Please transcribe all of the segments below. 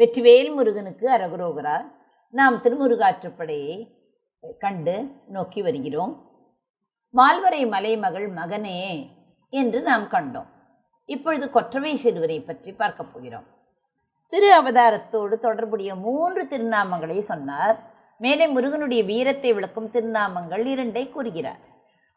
வெற்றிவேல் முருகனுக்கு அரகுரோகரா. நாம் திருமுருகாற்றுப்படையை கண்டு நோக்கி வருகிறோம். மால்வரை மலைமகள் மகனே என்று நாம் கண்டோம். இப்பொழுது கொற்றவை சிறுவரை பற்றி பார்க்க போகிறோம். திரு அவதாரத்தோடு தொடர்புடைய 3 திருநாமங்களை சொன்னார். மேலே முருகனுடைய வீரத்தை விளக்கும் திருநாமங்கள் 2 கூறுகிறார்.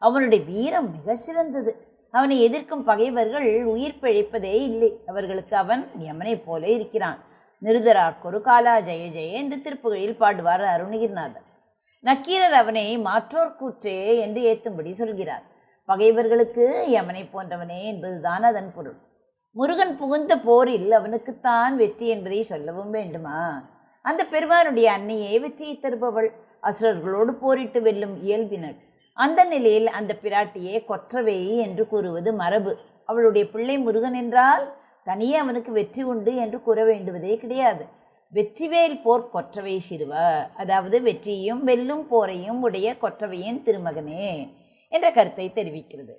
அவனுடைய வீரம் மிக சிறந்தது. அவனை எதிர்க்கும் பகைவர்கள் உயிர் பிழைப்பதே இல்லை. அவர்களுக்கு அவன் யமனை போல இருக்கிறான். நிருதரார்க்கொரு காலா ஜெய ஜெய என்று திருப்புகழில் பாடுவார் அருணகிரிநாதர். நக்கீரர் அவனை மாற்றோர் கூற்றே என்று ஏத்தும்படி சொல்கிறார். பகைவர்களுக்கு யமனை போன்றவனே என்பதுதான் அதன் பொருள். முருகன் புகுந்த போரில் அவனுக்குத்தான் வெற்றி என்பதை சொல்லவும் வேண்டுமா? அந்த பெருமானுடைய அன்னையே வெற்றியை தருபவள். அசுரர்களோடு போரிட்டு வெல்லும் இயல்பினர். அந்த நிலையில் அந்த பிராட்டியே கொற்றவை என்று கூறுவது மரபு. அவளுடைய பிள்ளை முருகன் என்றால் தனியே அவனுக்கு வெற்றி உண்டு என்று கூற வேண்டுவதே கிடையாது. வெற்றிவேல் போர் கொற்றவை சிறுவ, அதாவது வெற்றியும் வெல்லும் போரையும் உடைய கொற்றவையின் திருமகனே என்ற கருத்தை தெரிவிக்கிறது.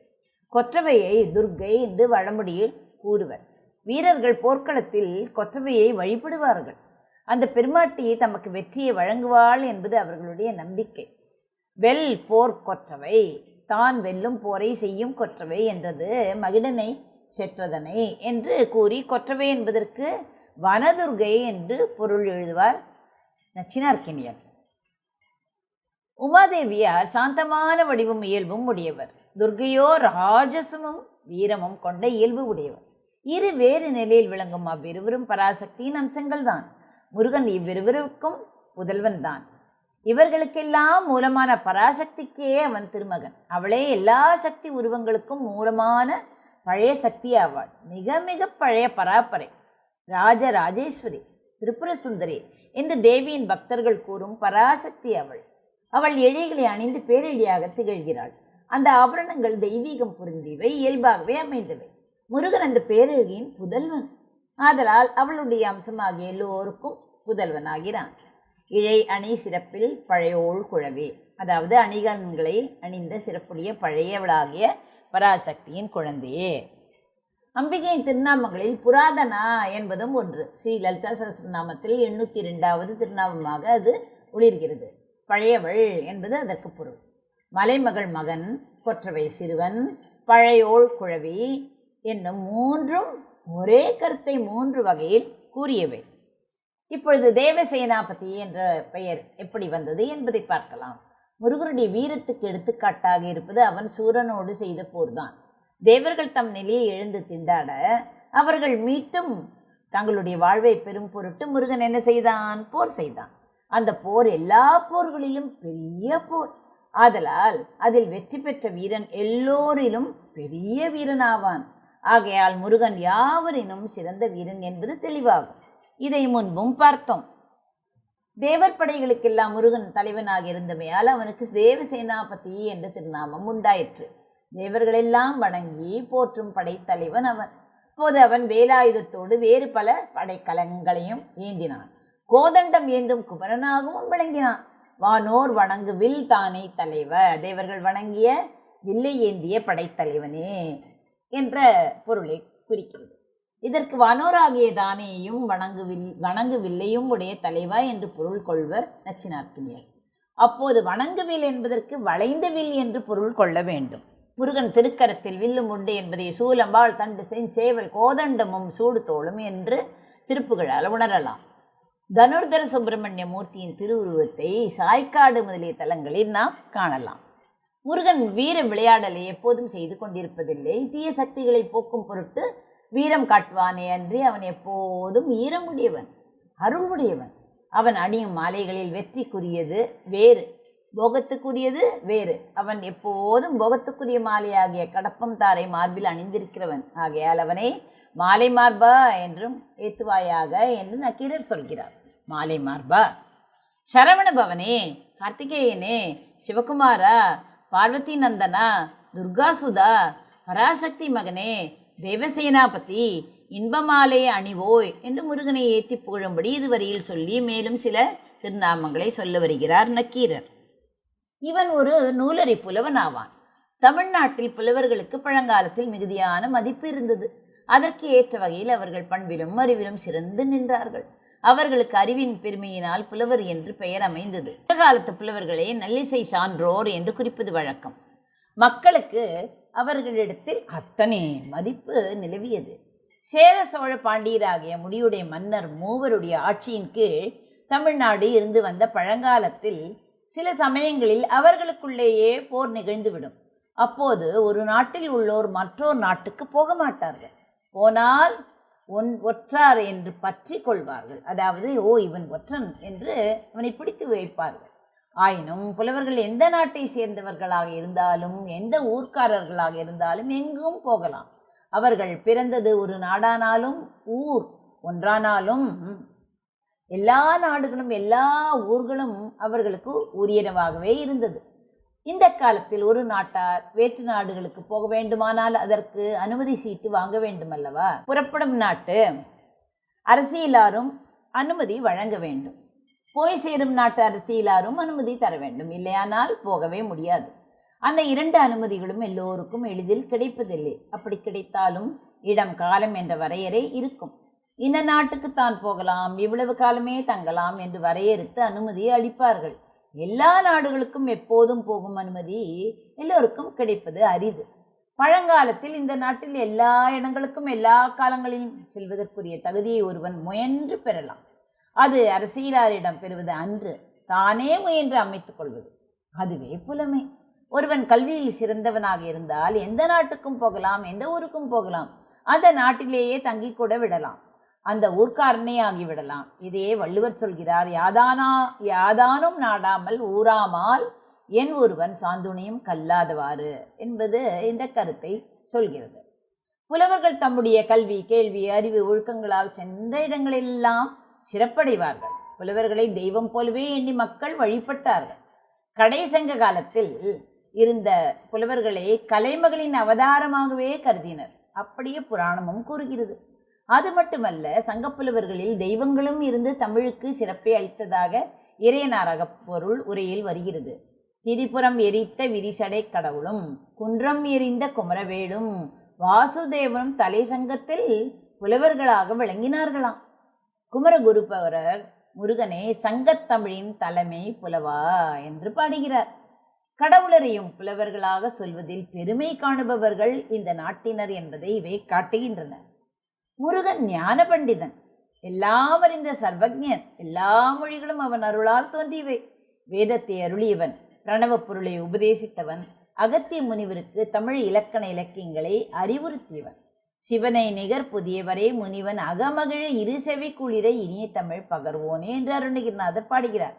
கொற்றவையை துர்க்கை என்று வடமொழியில் கூறுவர். வீரர்கள் போர்க்களத்தில் கொற்றவையை வழிபடுவார்கள். அந்த பெருமாட்டி தமக்கு வெற்றியை வழங்குவாள் என்பது அவர்களுடைய நம்பிக்கை. வெல் போர் கொற்றவை, தான் வெல்லும் போரை செய்யும் கொற்றவை என்றது மகிடனை செற்றதனை என்று கூறி கொற்றவை என்பதற்கு வனதுர்கை என்று பொருள் எழுதுவார் நச்சினார்க்கினியர். உமாதேவியார் சாந்தமான வடிவும் இயல்பும் உடையவர். துர்கையோ ராஜசமும் வீரமும் கொண்ட இயல்பு உடையவர். இரு வேறு நிலையில் விளங்கும் அவ்விருவரும் பராசக்தியின் அம்சங்கள் தான். முருகன் இவ்விருவருக்கும் புதல்வன் தான். இவர்களுக்கெல்லாம் மூலமான பராசக்திக்கே அவன் திருமகன். அவளே எல்லா சக்தி உருவங்களுக்கும் மூலமான பழைய சக்தி ஆவாள். மிக மிக பழைய பராப்பரை ராஜராஜேஸ்வரி, திரிபுர சுந்தரி என்று தேவியின் பக்தர்கள் கூறும் பராசக்தி அவள். அவள் எழிகளை அணிந்து பேரெழியாக திகழ்கிறாள். அந்த ஆபரணங்கள் தெய்வீகம் பொருந்தியவை, இயல்பாகவே அமைந்தவை. முருகன் அந்த பேரழகியின் புதல்வன். ஆதலால் அவளுடைய அம்சமாகிய எல்லோருக்கும் புதல்வனாகிறான். இழை அணி சிறப்பில் பழையோள் குழவே, அதாவது அணிகலன்களை அணிந்த சிறப்புடைய பழையவளாகிய பராசக்தியின் குழந்தையே. அம்பிகையின் திருநாமங்களில் புராதனா என்பதும் ஒன்று. ஸ்ரீ லலிதா சஹஸ்ரநாமத்தில் 802வது திருநாமமாக அது ஒளிர்கிறது. பழையவள் என்பது அதற்கு பொருள். மலைமகள் மகன், கொற்றவை சிறுவன், பழையோள் குழவி என்னும் 3ம் ஒரே கருத்தை 3 வகையில் கூறியவை. இப்பொழுது தேவசேனாபதி என்ற பெயர் எப்படி வந்தது என்பதை பார்க்கலாம். முருகனுடைய வீரத்துக்கு எடுத்துக்காட்டாக இருப்பது அவன் சூரனோடு செய்த போர்தான். தேவர்கள் தம் நிலையை எழுந்து திண்டாட அவர்கள் மீட்டும் தங்களுடைய வாழ்வை பெரும் பொருட்டு முருகன் என்ன செய்தான்? போர் செய்தான். அந்த போர் எல்லா போர்களிலும் பெரிய போர். ஆதலால் அதில் வெற்றி பெற்ற வீரன் எல்லோரிலும் பெரிய வீரனாவான். ஆகையால் முருகன் யாவரினும் சிறந்த வீரன் என்பது தெளிவாகும். இதை முன்பும் பார்த்தோம். தேவர் படைகளுக்கெல்லாம் முருகன் தலைவனாக இருந்தமையால் அவனுக்கு தேவசேனாபதி என்ற திருநாமம் உண்டாயிற்று. தேவர்களெல்லாம் வணங்கி போற்றும் படைத்தலைவன் அவன். அப்போது அவன் வேலாயுதத்தோடு வேறு பல படைக்கலங்களையும் ஏந்தினான். கோதண்டம் ஏந்தும் குமரனாகவும் விளங்கினான். வானோர் வணங்கு வில் தானே தலைவ, தேவர்கள் வணங்கிய வில்லை ஏந்திய படைத்தலைவனே என்ற பொருளை குறிக்கிறது. இதற்கு வானோராகிய தானேயும் வணங்கு வில்லையும் உடைய தலைவா என்று பொருள் கொள்வர் நச்சினார்க்கினியர். அப்போது வணங்குவில் என்பதற்கு வளைந்த வில் என்று பொருள் கொள்ள வேண்டும். முருகன் திருக்கரத்தில் வில்லும் உண்டு என்பதை சூலம்பாள் தண்டு செஞ்சேவல் கோதண்டமும் சூடு தோளும் என்று திருப்புகழால் உணரலாம். தனுர்தர சுப்பிரமணிய மூர்த்தியின் திருவுருவத்தை சாய்க்காடு முதலிய தலங்களில் நாம் காணலாம். முருகன் வீர விளையாடலை எப்போதும் செய்து கொண்டிருப்பதில்லை. தீய சக்திகளை போக்கும் பொருட்டு வீரம் காட்டுவானே அன்றி அவன் எப்போதும் ஈரமுடையவன், அருள்வுடையவன். அவன் அணியும் மாலைகளில் வெற்றிக்குரியது வேறு, போகத்துக்குரியது வேறு. அவன் எப்போதும் போகத்துக்குரிய மாலையாகிய கடப்பம் தாரை மார்பில் அணிந்திருக்கிறவன். ஆகையால் அவனை மாலை மார்பா என்றும் ஏத்துவாயாக என்று நக்கீரர் சொல்கிறார். மாலை மார்பா, சரவண பவனே, கார்த்திகேயனே, சிவகுமாரா, பார்வதி நந்தனா, துர்காசுதா, பராசக்தி மகனே, தேவசேனாபதி, இன்பமாலை அணிவோய் என்று முருகனை ஏற்றி புகழும்படி இதுவரையில் சொல்லி மேலும் சில திருநாமங்களை சொல்ல வருகிறார் நக்கீரர். இவன் ஒரு நூலறி புலவன் ஆவான். தமிழ்நாட்டில் புலவர்களுக்கு பழங்காலத்தில் மிகுதியான மதிப்பு இருந்தது. அதற்கு ஏற்ற வகையில் அவர்கள் பண்பிலும் அறிவிலும் சிறந்து நின்றார்கள். அவர்களுக்கு அறிவின் பெருமையினால் புலவர் என்று பெயர் அமைந்தது. காலத்து புலவர்களே நல்லிசை சான்றோர் என்று குறிப்பது வழக்கம். மக்களுக்கு அவர்களிடத்தில் அத்தனை மதிப்பு நிலவியது. சேர சோழ பாண்டியராகிய முடியுடைய மன்னர் மூவருடைய ஆட்சியின் கீழ் தமிழ்நாடு இருந்து வந்த பழங்காலத்தில் சில சமயங்களில் அவர்களுக்குள்ளேயே போர் நிகழ்ந்துவிடும். அப்போது ஒரு நாட்டில் உள்ளோர் மற்றொரு நாட்டுக்கு போக மாட்டார்கள். போனால் ஒற்றார் என்று பற்றி கொள்வார்கள். அதாவது இவன் ஒற்றன் என்று அவனை பிடித்து வைப்பார்கள். ஆயினும் புலவர்கள் எந்த நாட்டை சேர்ந்தவர்களாக இருந்தாலும் எந்த ஊர்க்காரர்களாக இருந்தாலும் எங்கும் போகலாம். அவர்கள் பிறந்தது ஒரு நாடானாலும் ஊர் ஒன்றானாலும் எல்லா நாடுகளும் எல்லா ஊர்களும் அவர்களுக்கு உரியனவாகவே இருந்தது. இந்த காலத்தில் ஒரு நாட்டார் வேற்று நாடுகளுக்கு போக வேண்டுமானால் அதற்கு அனுமதி சீட்டு வாங்க வேண்டும் அல்லவா? புறப்படும் நாட்டு அரசியலாரும் அனுமதி வழங்க வேண்டும். போய் சேரும் நாட்டு அரசியலாரும் அனுமதி தர வேண்டும். இல்லையானால் போகவே முடியாது. அந்த 2 அனுமதிகளும் எல்லோருக்கும் எளிதில் கிடைப்பதில்லை. அப்படி கிடைத்தாலும் இடம் காலம் என்ற வரையறை இருக்கும். இந்த நாட்டுக்கு தான் போகலாம், இவ்வளவு காலமே தங்கலாம் என்று வரையறுத்து அனுமதி அளிப்பார்கள். எல்லா நாடுகளுக்கும் எப்போதும் போகும் அனுமதி எல்லோருக்கும் கிடைப்பது அரிது. பழங்காலத்தில் இந்த நாட்டில் எல்லா இடங்களுக்கும் எல்லா காலங்களிலும் செல்வதற்குரிய தகுதியை ஒருவன் முயன்று பெறலாம். அது அரசியலாரிடம் பெறுவது அன்று, தானே முயன்று அமைத்துக் கொள்வது. அதுவே புலமை. ஒருவன் கல்வியில் சிறந்தவனாக இருந்தால் எந்த நாட்டுக்கும் போகலாம், எந்த ஊருக்கும் போகலாம். அந்த நாட்டிலேயே தங்கி கூட விடலாம். அந்த ஊர்க்காரனே ஆகிவிடலாம். இதையே வள்ளுவர் சொல்கிறார், யாதானும் நாடாமல் ஊராமால் என் ஒருவன் சாந்துணையும் கல்லாதவாறு என்பது இந்த கருத்தை சொல்கிறது. புலவர்கள் தம்முடைய கல்வி, கேள்வி, அறிவு, ஒழுக்கங்களால் சென்ற இடங்களெல்லாம் சிறப்படைவார்கள். புலவர்களை தெய்வம் போலவே எண்ணி மக்கள் வழிபட்டார்கள். கடைசங்க காலத்தில் இருந்த புலவர்களை கலைமகளின் அவதாரமாகவே கருதினர். அப்படியே புராணமும் கூறுகிறது. அது மட்டுமல்ல, சங்கப்புலவர்களில் தெய்வங்களும் இருந்து தமிழுக்கு சிறப்பை அளித்ததாக இறையனாரக பொருள் உரையில் வருகிறது. திரிபுரம் எரித்த விரிசடை கடவுளும் குன்றம் எரிந்த குமரவேடும் வாசுதேவனும் தலை சங்கத்தில் புலவர்களாக விளங்கினார்களாம். குமரகுருபரர் முருகனே சங்கத்தமிழின் தலைமை புலவா என்று பாடுகிறார். கடவுளரையும் புலவர்களாக சொல்வதில் பெருமை காணுபவர்கள் இந்த நாட்டினர் என்பதை இவை காட்டுகின்றன. முருகன் ஞான பண்டிதன், எல்லாம் அறிந்த சர்வஜன், எல்லா மொழிகளும் அவன் அருளால் தோன்றியவை. வேதத்தை அருளியவன், பிரணவ பொருளை உபதேசித்தவன், அகத்திய முனிவருக்கு தமிழ் இலக்கண இலக்கியங்களை அறிவுறுத்தியவன். சிவனை நிகர் புதியவரே முனிவன் அகமகிழ இருசெவி குளிர இனிய தமிழ் பகர்வோனே என்று அருணகிரிநாதர் பாடுகிறார்.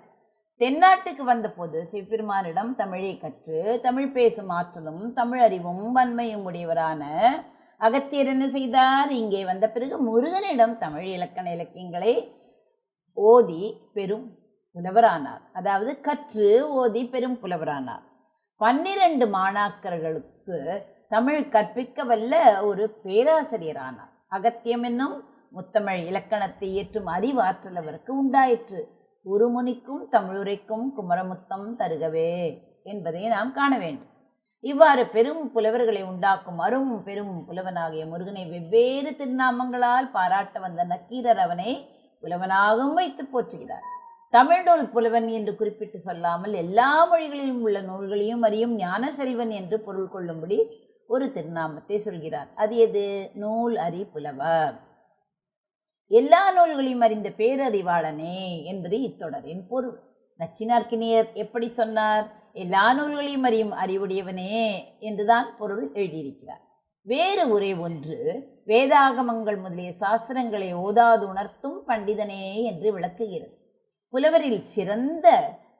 தென்னாட்டுக்கு வந்தபோது சிவபெருமானிடம் தமிழை கற்று தமிழ் பேசும் ஆற்றலும் தமிழ் அறிவும் வன்மையும் உடையவரான அகத்தியர் என்ன செய்தார்? இங்கே வந்த பிறகு முருகனிடம் தமிழ் இலக்கண இலக்கியங்களை ஓதி பெரும் புலவரானார். அதாவது கற்று ஓதி பெரும் புலவரானார். 12 மாணாக்கர்களுக்கு தமிழ் கற்பிக்க வல்ல ஒரு பேராசிரியரானார். அகத்தியம் என்னும் முத்தமிழ் இலக்கணத்தை ஏற்றும் அறிவாற்றல் அவருக்கு உண்டாயிற்று. உருமுனிக்கும் தமிழுரைக்கும் குமரமுத்தம் தருகவே என்பதை நாம் காண வேண்டும். இவ்வாறு பெரும் புலவர்களை உண்டாக்கும் அரும் பெரும் புலவனாகிய முருகனை வெவ்வேறு திருநாமங்களால் பாராட்ட வந்த நக்கீரர் அவனை புலவனாகவும் வைத்து போற்றுகிறார். தமிழ் நூல் புலவன் என்று குறிப்பிட்டு சொல்லாமல் எல்லா மொழிகளிலும் உள்ள நூல்களையும் அறியும் ஞான செல்வன் என்று பொருள் கொள்ளும்படி ஒரு திருநாமத்தை சொல்கிறார். அது எது? நூல் அறி புலவர். எல்லா நூல்களையும் அறிந்த பேரறிவாளனே என்பது இத்தொடரின் பொருள். நச்சினார்க்கினியர் எப்படி சொன்னார்? எல்லா நூல்களையும் அறியும் அறிவுடையவனே என்றுதான் பொருள் எழுதியிருக்கிறார். வேறு உரை ஒன்று, வேதாகமங்கள் முதலிய சாஸ்திரங்களை ஓதாது உணர்த்தும் பண்டிதனே என்று விளக்குகிறது. புலவரில் சிறந்த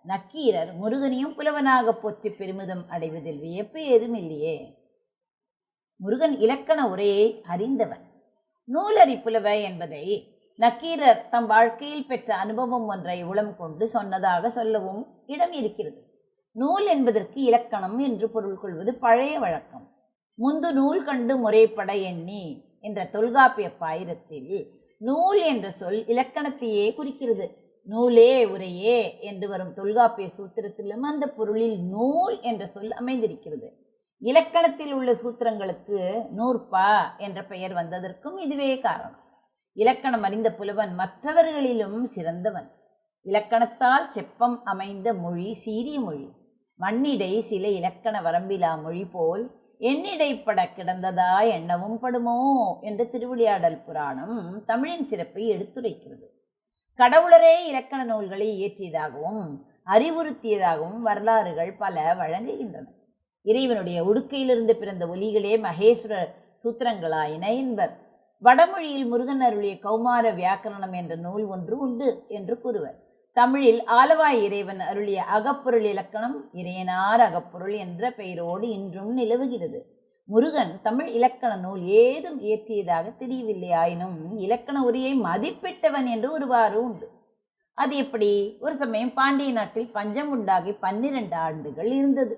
நக்கீரர் முருகனையும் புலவனாக போற்றி பெருமிதம் அடைவதில் வியப்பு ஏதும் இல்லையே. முருகன் இலக்கண உரையை அறிந்தவன். நூலறி புலவ என்பதை நக்கீரர் தம் வாழ்க்கையில் பெற்ற அனுபவம் ஒன்றை உளம் கொண்டு சொன்னதாக சொல்லவும் இடம் இருக்கிறது. நூல் என்பதற்கு இலக்கணம் என்று பொருள் கொள்வது பழைய வழக்கம். முந்து நூல் கண்டு முறைப்பட எண்ணி என்ற தொல்காப்பிய பாயிரத்தில் நூல் என்ற சொல் இலக்கணத்தையே குறிக்கிறது. நூலே உரையே என்று வரும் தொல்காப்பிய சூத்திரத்திலும் அந்த பொருளில் நூல் என்ற சொல் அமைந்திருக்கிறது. இலக்கணத்தில் உள்ள சூத்திரங்களுக்கு நூற்பா என்ற பெயர் வந்ததற்கும் இதுவே காரணம். இலக்கணம் அறிந்த புலவன் மற்றவர்களிலும் சிறந்தவன். இலக்கணத்தால் செப்பம் அமைந்த மொழி சீரிய மொழி. மண்ணிடை சில இலக்கண வரம்பிலா மொழி போல் எண்ணிடைப்பட கிடந்ததா எண்ணவும் படுமோ என்ற திருவிளையாடல் புராணம் தமிழின் சிறப்பை எடுத்துரைக்கிறது. கடவுளரே இலக்கண நூல்களை இயற்றியதாகவும் அறிவுறுத்தியதாகவும் வரலாறுகள் பல வழங்குகின்றன. இறைவனுடைய உடுக்கையிலிருந்து பிறந்த ஒலிகளே மகேஸ்வர சூத்திரங்களாயின என்பர். வடமொழியில் முருகன் அருளிய கௌமார வியாக்கரணம் என்ற நூல் ஒன்று உண்டு என்று கூறுவர். தமிழில் ஆலவாய் இறைவன் அருளிய அகப்பொருள் இலக்கணம் இறையனார் அகப்பொருள் என்ற பெயரோடு இன்றும் நிலவுகிறது. முருகன் தமிழ் இலக்கண நூல் ஏதும் இயற்றியதாக தெரியவில்லை. ஆயினும் இலக்கண உரையை மதிப்பிட்டவன் என்று ஒருவாறு உண்டு. அது எப்படி? ஒரு சமயம் பாண்டிய நாட்டில் பஞ்சம் உண்டாகி 12 ஆண்டுகள் இருந்தது.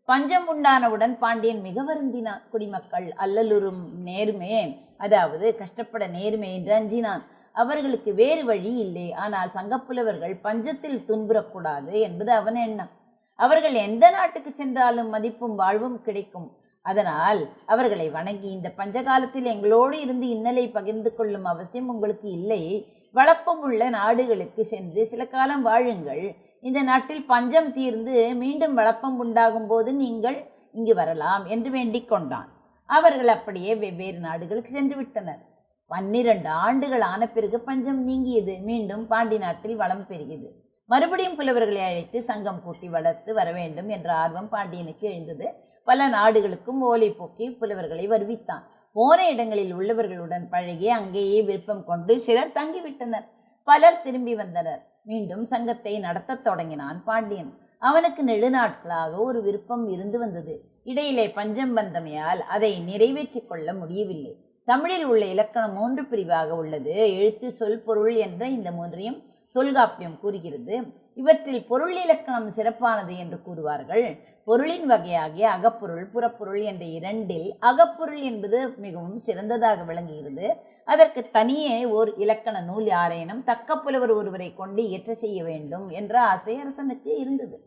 பஞ்சம் உண்டானவுடன் பாண்டியன் மிக வருந்தினான். குடிமக்கள் அல்லலுறும் நேர்மே, அதாவது கஷ்டப்பட நேர்மை என்று அஞ்சினான். அவர்களுக்கு வேறு வழி இல்லை. ஆனால் சங்கப்புலவர்கள் பஞ்சத்தில் துன்புறக்கூடாது என்பது அவன் எண்ணம். அவர்கள் எந்த நாட்டுக்கு சென்றாலும் மதிப்பும் வாழ்வும் கிடைக்கும். அதனால் அவர்களை வணங்கி, இந்த பஞ்சகாலத்தில் எங்களோடு இருந்து இன்னலை பகிர்ந்து கொள்ளும் அவசியம் உங்களுக்கு இல்லை. வளப்பம் உள்ள நாடுகளுக்கு சென்று சில காலம் வாழுங்கள். இந்த நாட்டில் பஞ்சம் தீர்ந்து மீண்டும் வளப்பம் உண்டாகும் போது நீங்கள் இங்கு வரலாம் என்று வேண்டிக் கொண்டான். அவர்கள் அப்படியே வெவ்வேறு நாடுகளுக்கு சென்று விட்டனர். 12 ஆண்டுகள் ஆன பிறகு பஞ்சம் நீங்கியது. மீண்டும் பாண்டி நாட்டில் வளம் பெருகியது. மறுபடியும் புலவர்களை அழைத்து சங்கம் கூட்டி வளர்த்து வர வேண்டும் என்ற ஆர்வம் பாண்டியனுக்கு எழுந்தது. பல நாடுகளுக்கும் ஓலை போக்கி புலவர்களை வருவித்தான். போன இடங்களில் உள்ளவர்களுடன் பழகி அங்கேயே விருப்பம் கொண்டு சிலர் தங்கிவிட்டனர். பலர் திரும்பி வந்தனர். மீண்டும் சங்கத்தை நடத்த தொடங்கினான் பாண்டியன். அவனுக்கு நெடுநாட்களாக ஒரு விருப்பம் இருந்து வந்தது. இடையிலே பஞ்சம் வந்தமையால் அதை நிறைவேற்றி கொள்ள முடியவில்லை. தமிழில் உள்ள இலக்கணம் 3 பிரிவாக உள்ளது. எழுத்து, சொல், பொருள் என்ற இந்த 3ஐயும் தொல்காப்பியம் கூறுகிறது. இவற்றில் பொருள் இலக்கணம் சிறப்பானது என்று கூறுவார்கள். பொருளின் வகையாகிய அகப்பொருள், புறப்பொருள் என்ற 2இல் அகப்பொருள் என்பது மிகவும் சிறந்ததாக விளங்குகிறது. அதற்கு தனியே ஓர் இலக்கண நூல் யாரேனும் தக்க புலவர் ஒருவரை கொண்டு இயற்ற செய்ய வேண்டும் என்ற ஆசை அரசனுக்கு இருந்தது.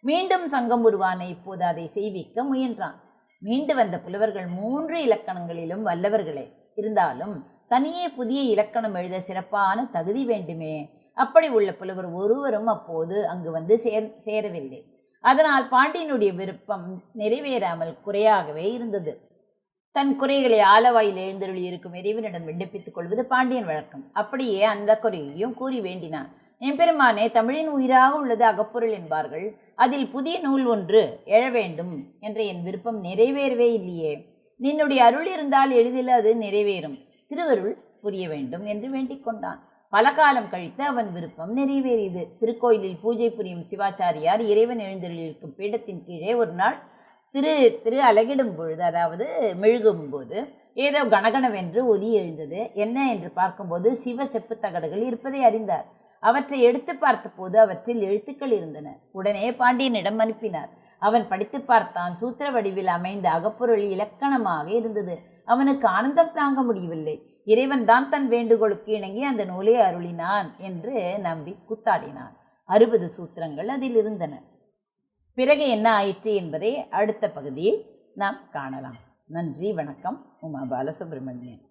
மீண்டும் சங்கம் உருவான இப்போது அதை செய்விக்க முயன்றான். மீண்டு வந்த புலவர்கள் 3 இலக்கணங்களிலும் வல்லவர்களே. இருந்தாலும் தனியே புதிய இலக்கணம் எழுத சிறப்பான தகுதி வேண்டுமே. அப்படி உள்ள புலவர் ஒருவரும் அப்போது அங்கு வந்து சேரவில்லை. அதனால் பாண்டியனுடைய விருப்பம் நிறைவேறாமல் குறையாகவே இருந்தது. தன் குறைகளை ஆலவாயில் எழுந்தருளி இருக்கும் இறைவனிடம் விண்ணப்பித்துக் கொள்வது பாண்டியன் வழக்கம். அப்படியே அந்த குறையையும் கூறி வேண்டினான். எம்பெருமானே, தமிழின் உயிராக உள்ளது அகப்பொருள் என்பார்கள். அதில் புதிய நூல் ஒன்று எழ வேண்டும் என்ற என் விருப்பம் நிறைவேறவே இல்லையே. நின்னுடைய அருள் இருந்தால் எளிதில் அது நிறைவேறும். திருவருள் புரிய வேண்டும் என்று வேண்டிக் கொண்டான். பல காலம் கழித்து அவன் விருப்பம் நிறைவேறியது. திருக்கோயிலில் பூஜை புரியும் சிவாச்சாரியார் இறைவன் எழுந்தருளியிருக்கும் பீடத்தின் கீழே ஒரு நாள் திரு அலகிடும் பொழுது, அதாவது மெழுகும்போது, ஏதோ கணகணவென்று ஒலி எழுந்தது. என்ன என்று பார்க்கும்போது சிவ செப்பு தகடுகள் இருப்பதை அறிந்தார். அவற்றை எடுத்து பார்த்தபோது அவற்றில் எழுத்துக்கள் இருந்தன. உடனே பாண்டியனிடம் அனுப்பினார். அவன் படித்து பார்த்தான். சூத்திர வடிவில் அமைந்த அகப்பொருள் இலக்கணமாக இருந்தது. அவனுக்கு ஆனந்தம் தாங்க முடியவில்லை. இறைவன் தான் தன் வேண்டுகோளுக்கு இணங்கி அந்த நூலை அருளினான் என்று நம்பி கூத்தாடினான். 60 சூத்திரங்கள் அதில் இருந்தன. பிறகு என்ன ஆயிற்று என்பதை அடுத்த பகுதியில் நாம் காணலாம். நன்றி, வணக்கம். உமா பாலசுப்ரமணியன்.